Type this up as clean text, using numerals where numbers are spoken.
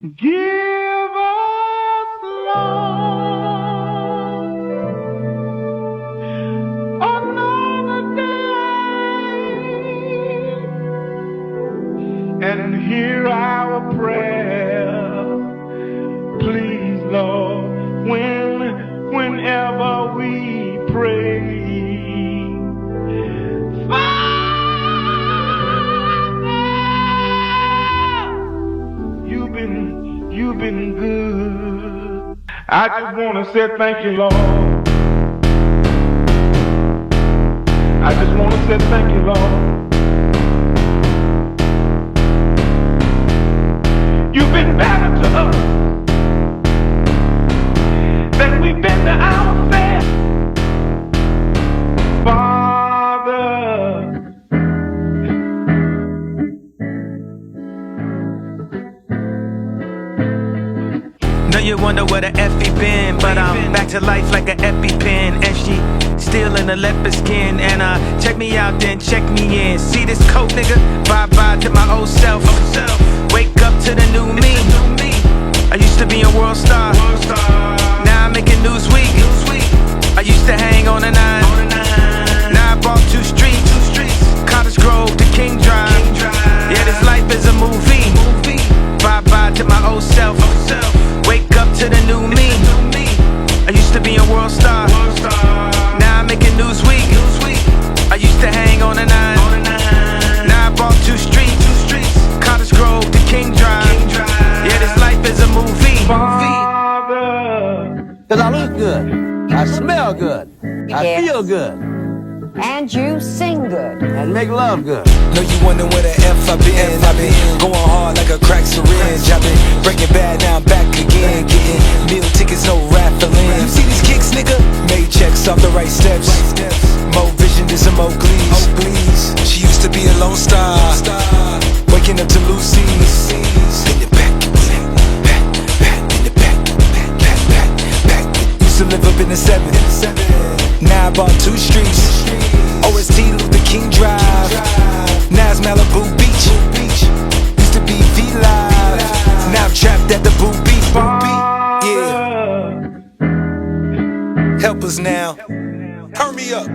Give us, Lord, another day, and hear our prayer. Please, Lord, whenever we pray. You've been good. I just want to say thank you, Lord. I just want to say thank you, Lord. You've been better to us than we've been to ourselves. Father, know you wonder where the F he been, but I'm back to life like an EpiPen. And she still in a leopard skin. And check me out, then check me in. See this coat, nigga? Bye-bye to my old self. Wake up to the new me. I used to be a world star. Now I'm making Newsweek. I used to hang on a 9. Now I bought 2 streets. Cottage Grove to King Drive. Yeah, this life is a movie. Bye-bye to my old self. Wake up to the new me. I used to be a world star. Now I'm making Newsweek. I used to hang on a 9. Now I bought 2 streets. Cottage Grove to King Drive. Yeah, this life is a movie. Cause I look good, I smell good, I feel good, and you sing good, and make love good. Know you wondering where the F I been. Going hard like a crack syringe. I've been breaking bad, now I'm back again. Getting meal tickets, no raffling. You see these kicks, nigga? Made checks off the right steps. More vision than some Oakleys. She used to be a lone star. Waking up to Lucy's. In the back, in the back. Used to live up in the 7. Now I bought 2 streets. OST Luther King Drive. Now it's Malibu Beach. Used to be V-Live. Now I'm trapped at the Boo Beat. Yeah. Help us now. Turn me up.